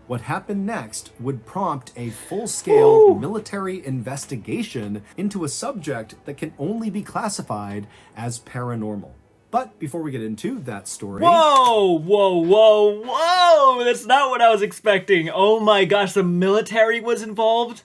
What happened next would prompt a full-scale military investigation into a subject that can only be classified as paranormal. But before we get into that story... Whoa, whoa, whoa, whoa! That's not what I was expecting. Oh my gosh, the military was involved?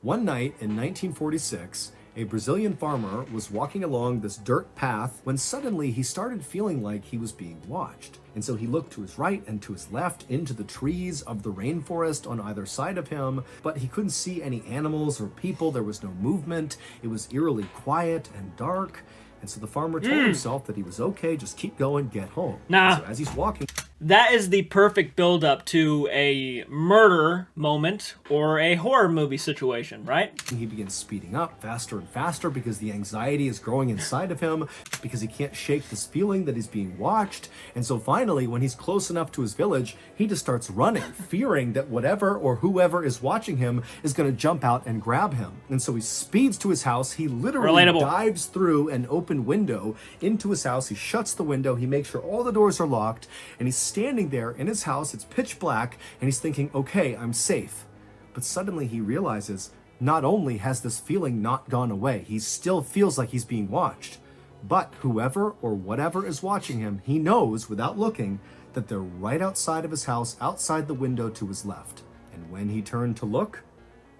One night in 1946, a Brazilian farmer was walking along this dirt path when suddenly he started feeling like he was being watched. And so he looked to his right and to his left into the trees of the rainforest on either side of him, but he couldn't see any animals or people. There was no movement. It was eerily quiet and dark. And so the farmer told himself that he was okay, just keep going, get home. Nah. So as he's walking... That is the perfect build-up to a murder moment or a horror movie situation, right? He begins speeding up faster and faster because the anxiety is growing inside of him, because he can't shake this feeling that he's being watched. And so finally, when he's close enough to his village, he just starts running, fearing that whatever or whoever is watching him is going to jump out and grab him. And so he speeds to his house. He literally dives through an open window into his house. He shuts the window. He makes sure all the doors are locked, and he's standing there in his house. It's pitch black, and he's thinking, okay, I'm safe. But suddenly he realizes not only has this feeling not gone away, he still feels like he's being watched, but whoever or whatever is watching him, he knows without looking that they're right outside of his house, outside the window to his left. And when he turned to look,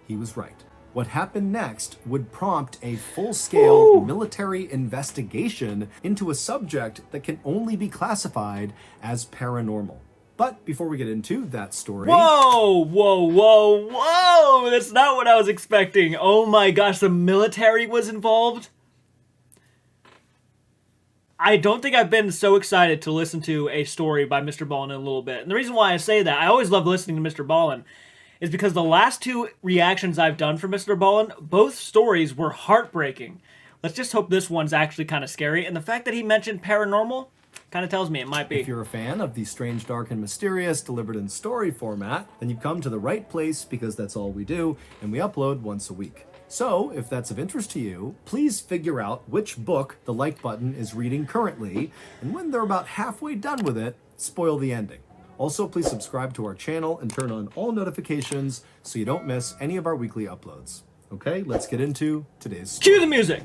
he was right. What happened next would prompt a full-scale military investigation into a subject that can only be classified as paranormal. But before we get into that story... Whoa, whoa, whoa, whoa! That's not what I was expecting. Oh my gosh, the military was involved? I don't think I've been so excited to listen to a story by Mr. Ballen in a little bit. And the reason why I say that, I always love listening to Mr. Ballen, is because the last two reactions I've done for Mr. Ballen, both stories were heartbreaking. Let's just hope this one's actually kind of scary. And the fact that he mentioned paranormal kind of tells me it might be. If you're a fan of the strange, dark, and mysterious delivered in story format, then you've come to the right place, because that's all we do, and we upload once a week. So, if that's of interest to you, please figure out which book the like button is reading currently, and when they're about halfway done with it, spoil the ending. Also, please subscribe to our channel and turn on all notifications so you don't miss any of our weekly uploads. Okay, let's get into today's story. Cue the music!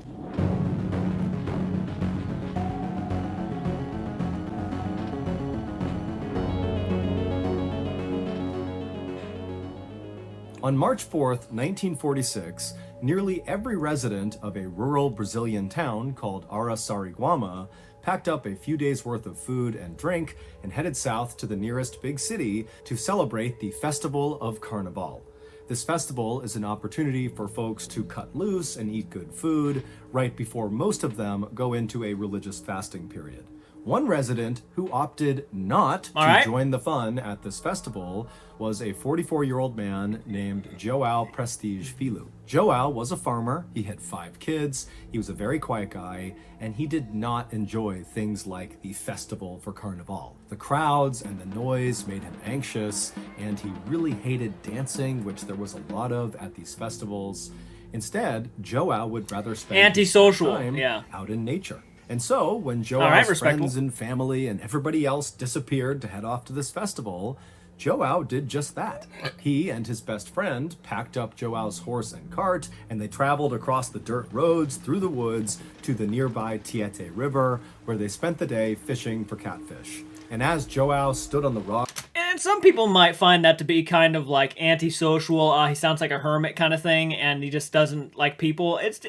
On March 4th, 1946, nearly every resident of a rural Brazilian town called Araçariguama packed up a few days' worth of food and drink and headed south to the nearest big city to celebrate the Festival of Carnival. This festival is an opportunity for folks to cut loose and eat good food right before most of them go into a religious fasting period. One resident who opted not to join the fun at this festival was a 44-year-old man named João Prestige Filho. João was a farmer, he had 5 kids, he was a very quiet guy, and he did not enjoy things like the Festival for Carnival. The crowds and the noise made him anxious, and he really hated dancing, which there was a lot of at these festivals. Instead, João would rather spend his time out in nature. And so, when João's friends and family and everybody else disappeared to head off to this festival, João did just that. He and his best friend packed up João's horse and cart, and they traveled across the dirt roads through the woods to the nearby Tietê River, where they spent the day fishing for catfish. And as João stood on the rock... And some people might find that to be kind of like antisocial, he sounds like a hermit kind of thing, and he just doesn't like people. It's,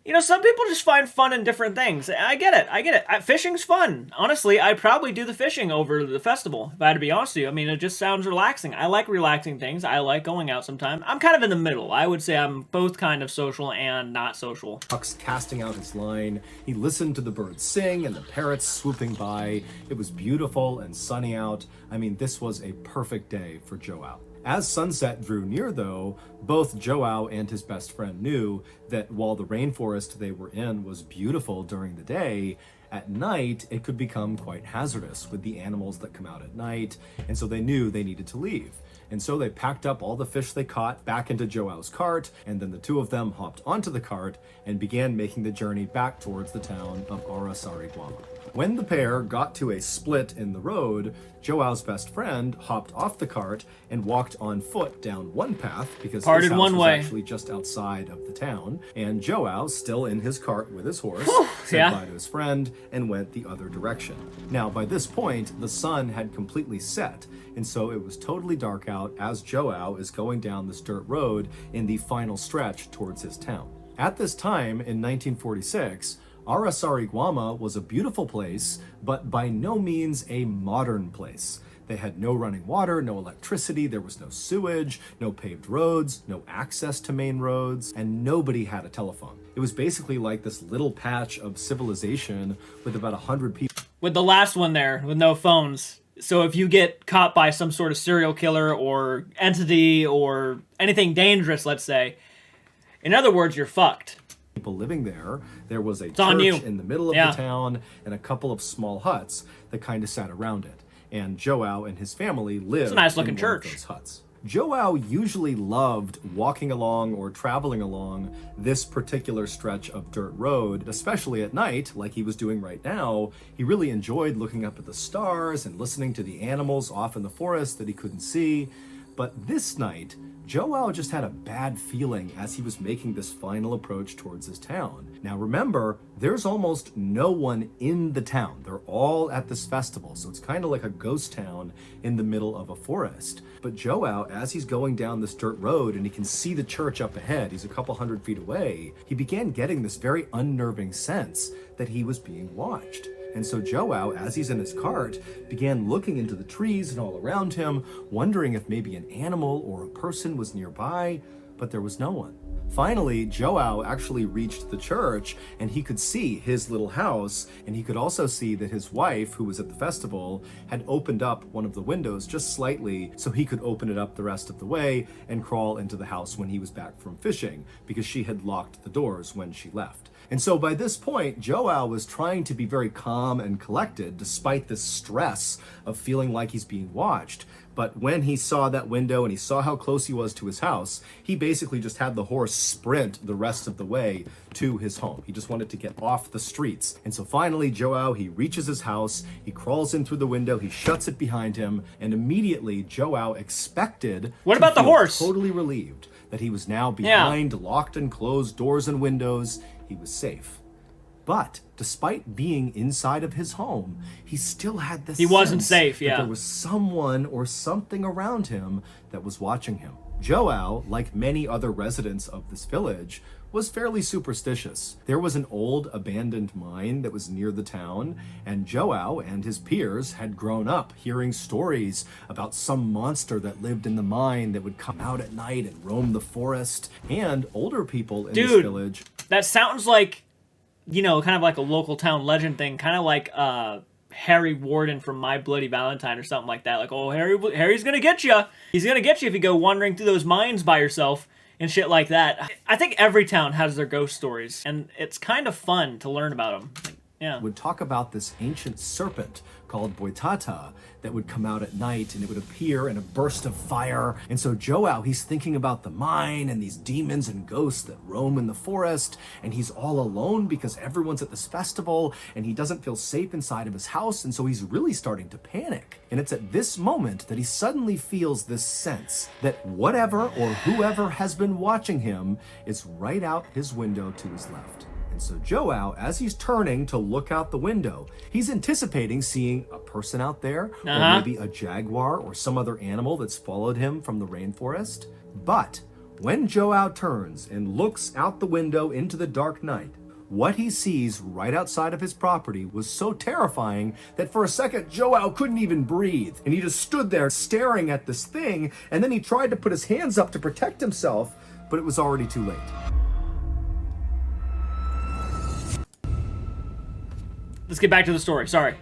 you know, some people just find fun in different things. I get it. Fishing's fun. Honestly, I'd probably do the fishing over the festival, if I had to be honest with you. I mean, it just sounds relaxing. I like relaxing things. I like going out sometime. I'm kind of in the middle. I would say I'm both kind of social and not social. Casting out his line, he listened to the birds sing and the parrots swooping by. It was beautiful and sunny out. I mean, this was a perfect day for João. As sunset drew near, though, both João and his best friend knew that while the rainforest they were in was beautiful during the day, at night, it could become quite hazardous with the animals that come out at night, and so they knew they needed to leave. And so they packed up all the fish they caught back into Joao's cart, and then the two of them hopped onto the cart and began making the journey back towards the town of Arasariguama. When the pair got to a split in the road, Joao's best friend hopped off the cart and walked on foot down one path because his house was actually just outside of the town, and Joao, still in his cart with his horse, said bye to his friend and went the other direction. Now, by this point, the sun had completely set, and so it was totally dark out as Joao is going down this dirt road in the final stretch towards his town. At this time, in 1946, Arasariguama was a beautiful place, but by no means a modern place. They had no running water, no electricity, there was no sewage, no paved roads, no access to main roads, and nobody had a telephone. It was basically like this little patch of civilization with about 100 people. With the last one there, with no phones. So if you get caught by some sort of serial killer or entity or anything dangerous, let's say, in other words, you're fucked. People living there. There was a church in the middle of the town and a couple of small huts that kind of sat around it. And Joao and his family lived in one of those huts. Joao usually loved walking along or traveling along this particular stretch of dirt road, especially at night, like he was doing right now. He really enjoyed looking up at the stars and listening to the animals off in the forest that he couldn't see. But this night, Joao just had a bad feeling as he was making this final approach towards his town. Now remember, there's almost no one in the town. They're all at this festival, so it's kind of like a ghost town in the middle of a forest. But Joao, as he's going down this dirt road and he can see the church up ahead, he's a couple 100 feet away, he began getting this very unnerving sense that he was being watched. And so Joao, as he's in his cart, began looking into the trees and all around him, wondering if maybe an animal or a person was nearby, but there was no one. Finally, Joao actually reached the church and he could see his little house, and he could also see that his wife, who was at the festival, had opened up one of the windows just slightly so he could open it up the rest of the way and crawl into the house when he was back from fishing, because she had locked the doors when she left. And so by this point, Joao was trying to be very calm and collected despite the stress of feeling like he's being watched. But when he saw that window and he saw how close he was to his house, he basically just had the horse sprint the rest of the way to his home. He just wanted to get off the streets. And so finally, Joao, he reaches his house, he crawls in through the window, he shuts it behind him, and immediately Joao expected What about the horse? Totally relieved that he was now behind locked and closed doors and windows. He was safe. But despite being inside of his home, he still had this sense that there was someone or something around him that was watching him. Joao, like many other residents of this village, was fairly superstitious. There was an old abandoned mine that was near the town, and Joao and his peers had grown up hearing stories about some monster that lived in the mine that would come out at night and roam the forest. And older people in this village... That sounds like, you know, kind of like a local town legend thing, kind of like Harry Warden from My Bloody Valentine or something like that. Like, oh, Harry's gonna get you. He's gonna get you if you go wandering through those mines by yourself and shit like that. I think every town has their ghost stories, and it's kind of fun to learn about them. Yeah. Would talk about this ancient serpent called Boitata that would come out at night, and it would appear in a burst of fire. And so Joao, he's thinking about the mine and these demons and ghosts that roam in the forest, and he's all alone because everyone's at this festival and he doesn't feel safe inside of his house, and so he's really starting to panic. And it's at this moment that he suddenly feels this sense that whatever or whoever has been watching him is right out his window to his left. And so Joao, as he's turning to look out the window, he's anticipating seeing a person out there, or maybe a jaguar or some other animal that's followed him from the rainforest. But when Joao turns and looks out the window into the dark night, what he sees right outside of his property was so terrifying that for a second Joao couldn't even breathe. And he just stood there staring at this thing, and then he tried to put his hands up to protect himself, but it was already too late. Let's get back to the story. Sorry.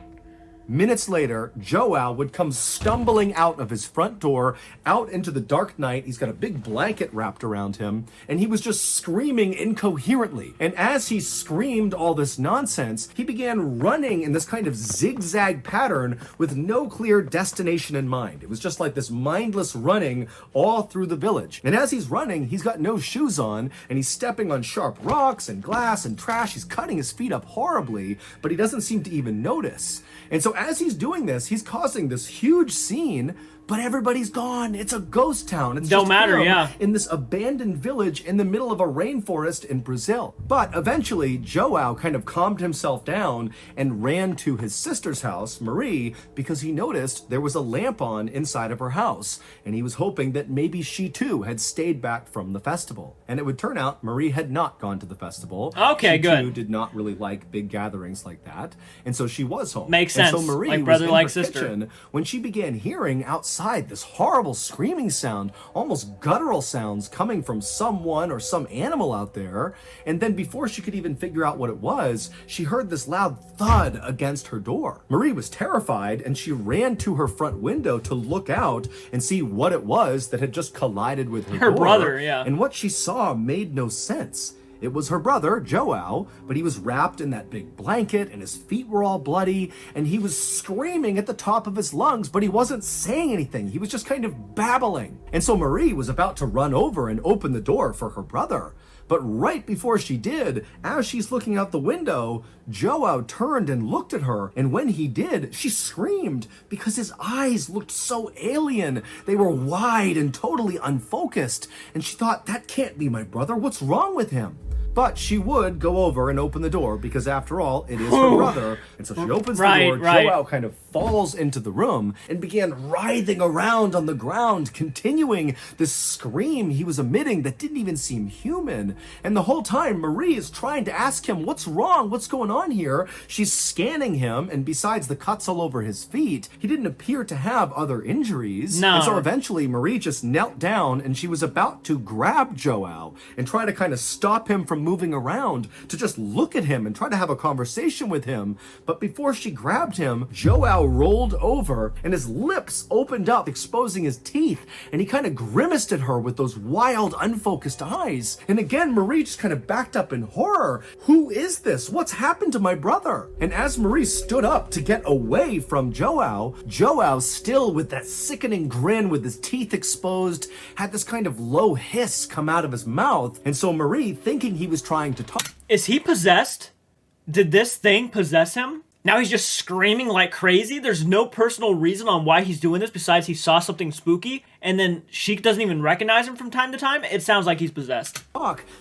Minutes later, Joao would come stumbling out of his front door, out into the dark night. He's got a big blanket wrapped around him, and he was just screaming incoherently. And as he screamed all this nonsense, he began running in this kind of zigzag pattern with no clear destination in mind. It was just like this mindless running all through the village. And as he's running, he's got no shoes on, and he's stepping on sharp rocks and glass and trash. He's cutting his feet up horribly, but he doesn't seem to even notice. And so as he's doing this, he's causing this huge scene, but everybody's gone. It's a ghost town. It's Don't just matter, him yeah. in this abandoned village in the middle of a rainforest in Brazil. But eventually, Joao kind of calmed himself down and ran to his sister's house, Marie, because he noticed there was a lamp on inside of her house, and he was hoping that maybe she too had stayed back from the festival. And it would turn out Marie had not gone to the festival. Okay, she good. too did not really like big gatherings like that, and so she was home. Makes and sense. So Marie Like brother, was in like her sister. kitchen when she began hearing outside this horrible screaming sound, almost guttural sounds coming from someone or some animal out there. And then before she could even figure out what it was, she heard this loud thud against her door. Marie was terrified, and she ran to her front window to look out and see what it was that had just collided with her door. brother, yeah. And what she saw made no sense. It was her brother, Joao, but he was wrapped in that big blanket and his feet were all bloody and he was screaming at the top of his lungs, but he wasn't saying anything. He was just kind of babbling. And so Marie was about to run over and open the door for her brother. But right before she did, as she's looking out the window, Joao turned and looked at her. And when he did, she screamed because his eyes looked so alien. They were wide and totally unfocused. And she thought, that can't be my brother. What's wrong with him? But she would go over and open the door because, after all, it is her brother. And so she opens the door. Joao kind of falls into the room and began writhing around on the ground, continuing this scream he was emitting that didn't even seem human. And the whole time, Marie is trying to ask him, what's wrong? What's going on here? She's scanning him, and besides the cuts all over his feet, he didn't appear to have other injuries. No. And so eventually, Marie just knelt down, and she was about to grab Joao and try to kind of stop him from moving around, to just look at him and try to have a conversation with him. But before she grabbed him, Joao rolled over and his lips opened up, exposing his teeth, and he kind of grimaced at her with those wild, unfocused eyes. And again, Marie just kind of backed up in horror. Who is this? What's happened to my brother? And as Marie stood up to get away from Joao, Joao, still with that sickening grin with his teeth exposed, had this kind of low hiss come out of his mouth. And so Marie, thinking he was trying to talk. Is he possessed? Did this thing possess him? Now he's just screaming like crazy? There's no personal reason on why he's doing this besides he saw something spooky, and then she doesn't even recognize him from time to time? It sounds like he's possessed.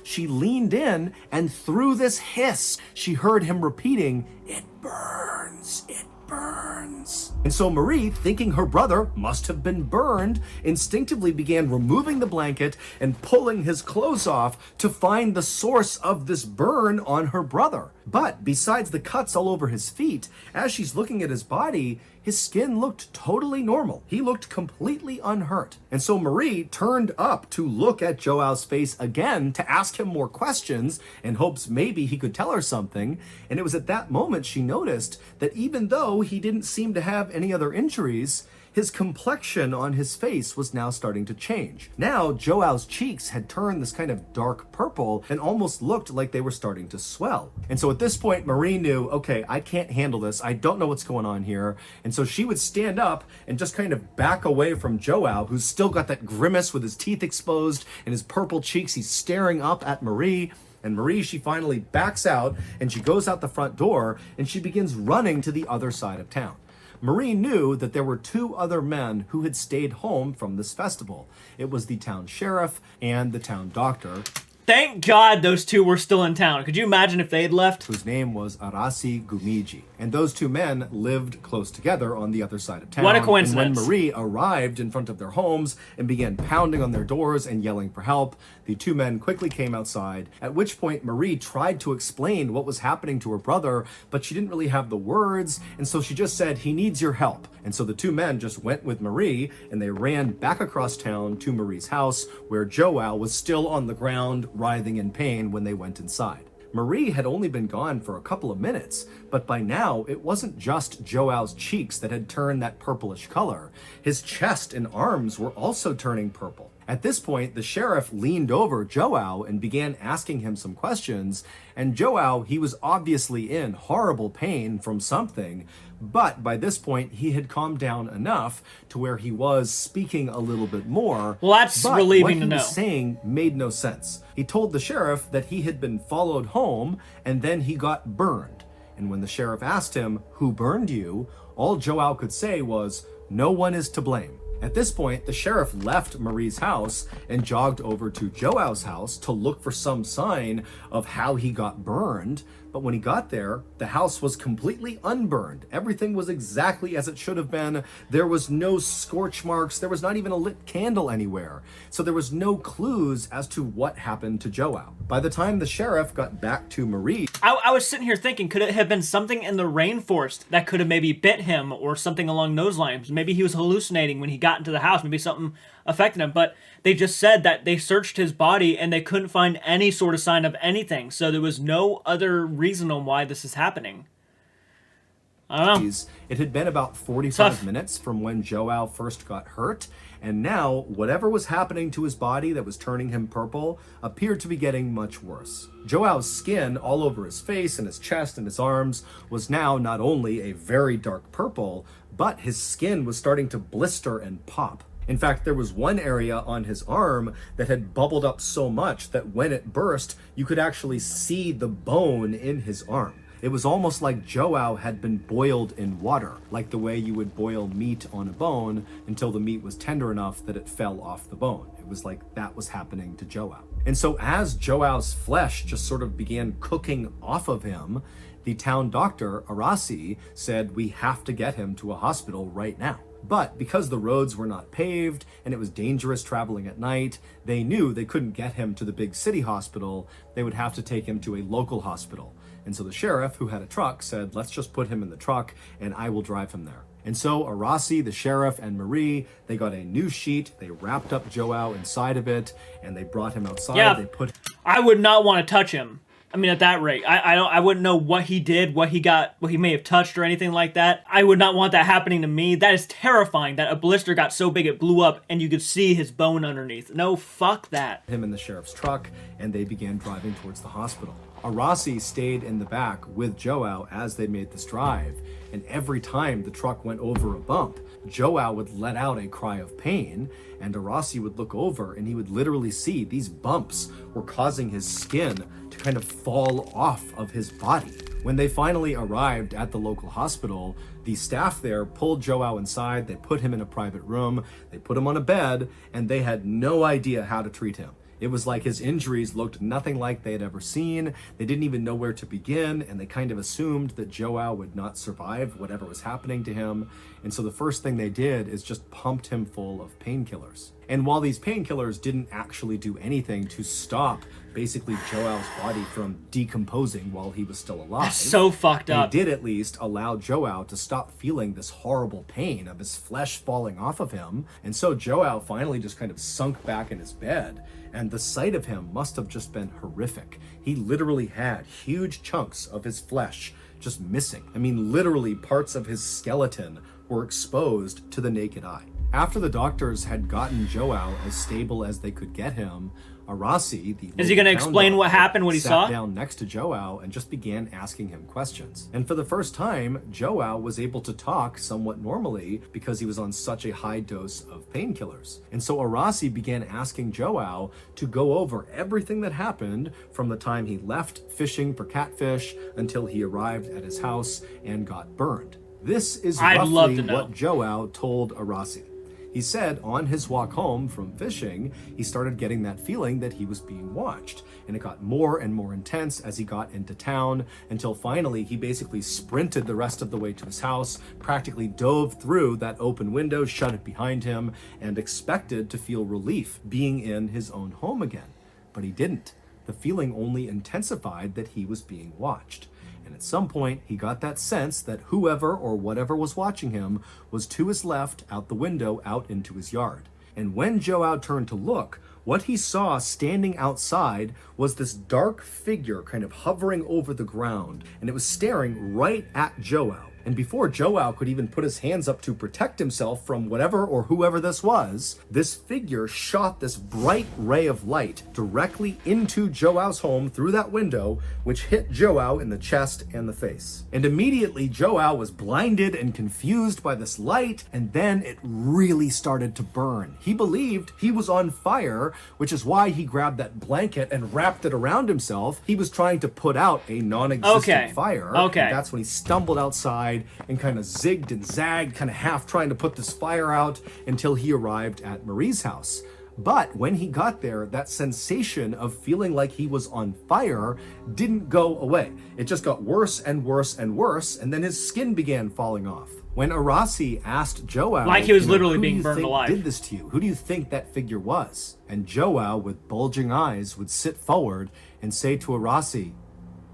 She leaned in, and through this hiss, she heard him repeating, "It burns, it burns." And so Marie, thinking her brother must have been burned, instinctively began removing the blanket and pulling his clothes off to find the source of this burn on her brother. But besides the cuts all over his feet, as she's looking at his body, his skin looked totally normal. He looked completely unhurt. And so Marie turned up to look at Joao's face again to ask him more questions in hopes maybe he could tell her something. And it was at that moment she noticed that even though he didn't seem to have any other injuries, his complexion on his face was now starting to change. Now, Joao's cheeks had turned this kind of dark purple and almost looked like they were starting to swell. And so at this point, Marie knew, okay, I can't handle this. I don't know what's going on here. And so she would stand up and just kind of back away from Joao, who's still got that grimace with his teeth exposed and his purple cheeks. He's staring up at Marie. And Marie, she finally backs out and she goes out the front door and she begins running to the other side of town. Marie knew that there were two other men who had stayed home from this festival. It was the town sheriff and the town doctor. Thank God those two were still in town. Could you imagine if they had left? Whose name was Arasi Gumiji. And those two men lived close together on the other side of town. What a coincidence. And when Marie arrived in front of their homes and began pounding on their doors and yelling for help, the two men quickly came outside, at which point Marie tried to explain what was happening to her brother, but she didn't really have the words, and so she just said, "He needs your help." And so the two men just went with Marie, and they ran back across town to Marie's house, where Joao was still on the ground, writhing in pain when they went inside. Marie had only been gone for a couple of minutes, but by now it wasn't just Joao's cheeks that had turned that purplish color. His chest and arms were also turning purple. At this point, the sheriff leaned over Joao and began asking him some questions, and Joao, he was obviously in horrible pain from something, but by this point he had calmed down enough to where he was speaking a little bit more. Well, that's relieving to know. What he was saying made no sense. He told the sheriff that he had been followed home and then he got burned. And when the sheriff asked him, "Who burned you?" all Joao could say was, "No one is to blame." At this point, the sheriff left Marie's house and jogged over to Joao's house to look for some sign of how he got burned. But when he got there, the house was completely unburned. Everything was exactly as it should have been. There was no scorch marks. There was not even a lit candle anywhere. So there was no clues as to what happened to Joao. By the time the sheriff got back to Marie, I was sitting here thinking, could it have been something in the rainforest that could have maybe bit him or something along those lines? Maybe he was hallucinating when he got into the house. Maybe something affected him. But they just said that they searched his body and they couldn't find any sort of sign of anything. So there was no other reason on why this is happening. I don't know. It had been about 45 minutes from when Joao first got hurt, and now whatever was happening to his body that was turning him purple appeared to be getting much worse. Joao's skin all over his face and his chest and his arms was now not only a very dark purple, but his skin was starting to blister and pop. In fact, there was one area on his arm that had bubbled up so much that when it burst, you could actually see the bone in his arm. It was almost like Joao had been boiled in water, like the way you would boil meat on a bone until the meat was tender enough that it fell off the bone. It was like that was happening to Joao. And so as Joao's flesh just sort of began cooking off of him, the town doctor, Arasi, said, "We have to get him to a hospital right now." But because the roads were not paved and it was dangerous traveling at night, they knew they couldn't get him to the big city hospital. They would have to take him to a local hospital. And so the sheriff, who had a truck, said, "Let's just put him in the truck and I will drive him there." And so Arasi, the sheriff, and Marie, they got a new sheet, they wrapped up Joao inside of it, and they brought him outside. Yeah, I would not want to touch him. I mean, at that rate, I wouldn't know what he did, what he may have touched or anything like that. I would not want that happening to me. That is terrifying that a blister got so big it blew up and you could see his bone underneath. No, fuck that. Him in the sheriff's truck, and they began driving towards the hospital. Arasi stayed in the back with Joao as they made this drive, and every time the truck went over a bump, Joao would let out a cry of pain, and Arasi would look over and he would literally see these bumps were causing his skin to kind of fall off of his body. When they finally arrived at the local hospital, the staff there pulled Joao inside, they put him in a private room, they put him on a bed, and they had no idea how to treat him. It was like his injuries looked nothing like they had ever seen. They didn't even know where to begin, and they kind of assumed that Joao would not survive whatever was happening to him. And so the first thing they did is just pumped him full of painkillers. And while these painkillers didn't actually do anything to stop basically Joao's body from decomposing while he was still alive, that's so fucked up. they did at least allow Joao to stop feeling this horrible pain of his flesh falling off of him. And so Joao finally just kind of sunk back in his bed, and the sight of him must have just been horrific. He literally had huge chunks of his flesh just missing. I mean, literally parts of his skeleton were exposed to the naked eye. After the doctors had gotten Joao as stable as they could get him, Arasi, the is he going to explain what happened, what he saw? Sat down next to Joao and just began asking him questions. And for the first time, Joao was able to talk somewhat normally because he was on such a high dose of painkillers. And so Arasi began asking Joao to go over everything that happened from the time he left fishing for catfish until he arrived at his house and got burned. This is roughly what Joao told Arasi. He said on his walk home from fishing, he started getting that feeling that he was being watched. And it got more and more intense as he got into town, until finally he basically sprinted the rest of the way to his house, practically dove through that open window, shut it behind him, and expected to feel relief being in his own home again. But he didn't. The feeling only intensified that he was being watched. And at some point, he got that sense that whoever or whatever was watching him was to his left, out the window, out into his yard. And when Joao turned to look, what he saw standing outside was this dark figure kind of hovering over the ground, and it was staring right at Joao. And before Joao could even put his hands up to protect himself from whatever or whoever this was, this figure shot this bright ray of light directly into Joao's home through that window, which hit Joao in the chest and the face. And immediately Joao was blinded and confused by this light, and then it really started to burn. He believed he was on fire, which is why he grabbed that blanket and wrapped it around himself. He was trying to put out a non-existent fire. Okay. And that's when he stumbled outside and kind of zigged and zagged, kind of half trying to put this fire out until he arrived at Marie's house. But when he got there, that sensation of feeling like he was on fire didn't go away. It just got worse and worse and worse, and then his skin began falling off. When Arasi asked Joao, like he was literally who being do you burned think alive, did this to you? Who do you think that figure was? And Joao, with bulging eyes, would sit forward and say to Arasi,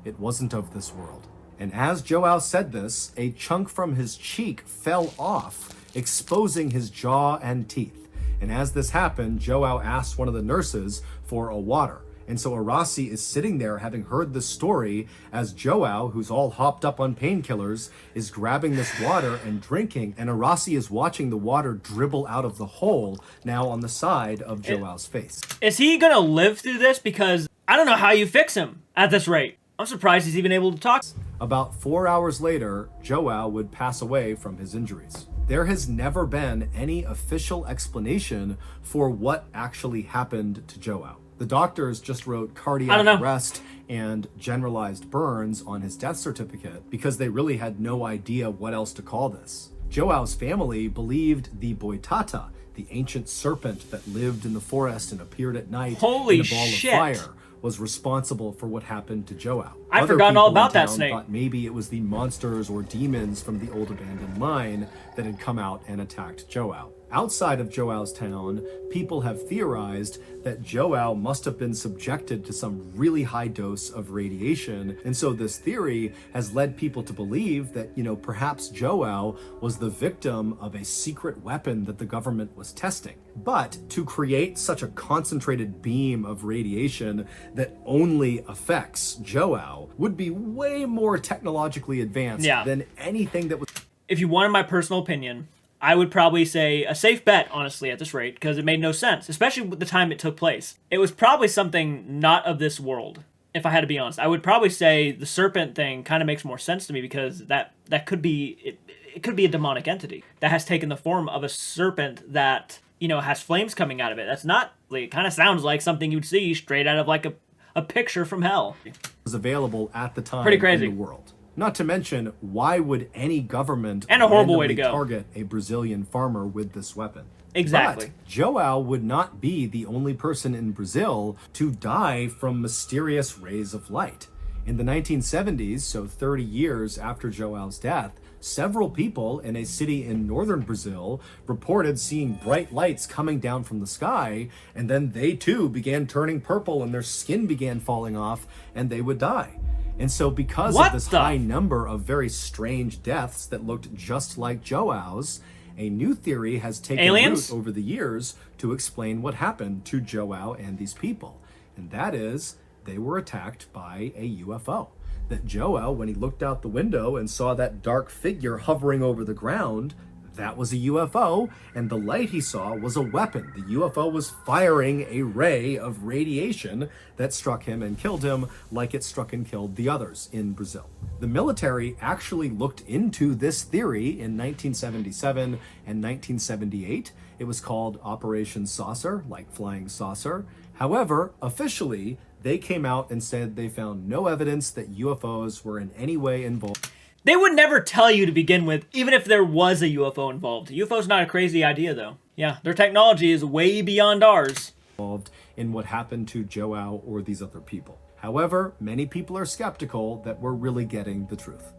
"It wasn't of this world." And as Joao said this, a chunk from his cheek fell off, exposing his jaw and teeth. And as this happened, Joao asked one of the nurses for a water. And so Arasi is sitting there having heard the story as Joao, who's all hopped up on painkillers, is grabbing this water and drinking. And Arasi is watching the water dribble out of the hole now on the side of Joao's face. Is he gonna live through this? Because I don't know how you fix him at this rate. I'm surprised he's even able to talk. About 4 hours later, Joao would pass away from his injuries. There has never been any official explanation for what actually happened to Joao. The doctors just wrote cardiac arrest and generalized burns on his death certificate because they really had no idea what else to call this. Joao's family believed the Boitata, the ancient serpent that lived in the forest and appeared at night in a ball of fire, was responsible for what happened to Joao. I'd forgotten all about that snake. Thought maybe it was the monsters or demons from the old abandoned mine that had come out and attacked Joao. Outside of Joao's town, people have theorized that Joao must have been subjected to some really high dose of radiation. And so this theory has led people to believe that, perhaps Joao was the victim of a secret weapon that the government was testing. But to create such a concentrated beam of radiation that only affects Joao would be way more technologically advanced than anything that was... If you wanted my personal opinion, I would probably say a safe bet, honestly, at this rate, because it made no sense, especially with the time it took place. It was probably something not of this world, if I had to be honest. I would probably say the serpent thing kind of makes more sense to me because that could be, it could be a demonic entity that has taken the form of a serpent that, has flames coming out of it. That's not, it kind of sounds like something you'd see straight out of like a picture from hell. Was available at the time Pretty crazy. in the world. Not to mention, why would any government and a horrible way to go target a Brazilian farmer with this weapon? Exactly. But Joao would not be the only person in Brazil to die from mysterious rays of light. In the 1970s, so 30 years after Joao's death, several people in a city in northern Brazil reported seeing bright lights coming down from the sky, and then they too began turning purple and their skin began falling off and they would die. And so because of this high number of very strange deaths that looked just like Joao's, a new theory has taken root over the years to explain what happened to Joao and these people. And that is, they were attacked by a UFO. That Joao, when he looked out the window and saw that dark figure hovering over the ground, that was a UFO, and the light he saw was a weapon. The UFO was firing a ray of radiation that struck him and killed him like it struck and killed the others in Brazil. The military actually looked into this theory in 1977 and 1978. It was called Operation Saucer, like flying saucer. However, officially, they came out and said they found no evidence that UFOs were in any way involved. They would never tell you to begin with, even if there was a UFO involved. UFO's not a crazy idea, though. Yeah, their technology is way beyond ours. Involved in what happened to Joao or these other people. However, many people are skeptical that we're really getting the truth.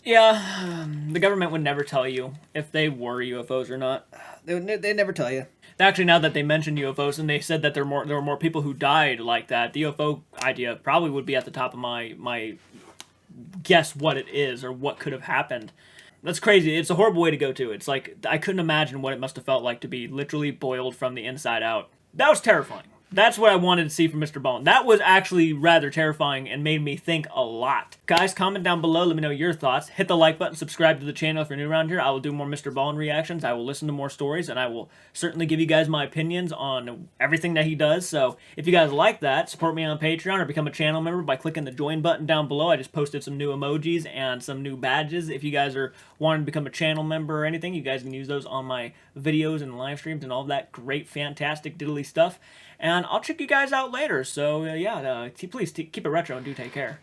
Yeah, the government would never tell you if they were UFOs or not. They'd never tell you. Actually, now that they mentioned UFOs and they said that there were more people who died like that, the UFO idea probably would be at the top of my guess what it is or what could have happened. That's crazy. It's a horrible way to go to. It's like, I couldn't imagine what it must have felt like to be literally boiled from the inside out. That was terrifying. That's what I wanted to see from Mr. Ballen. That was actually rather terrifying and made me think a lot. Guys, comment down below. Let me know your thoughts. Hit the like button. Subscribe to the channel if you're new around here. I will do more Mr. Ballen reactions. I will listen to more stories, and I will certainly give you guys my opinions on everything that he does. So if you guys like that, support me on Patreon or become a channel member by clicking the join button down below. I just posted some new emojis and some new badges. If you guys are wanting to become a channel member or anything, you guys can use those on my videos and live streams and all that great, fantastic, diddly stuff. And I'll check you guys out later. So, yeah, please keep it retro and do take care.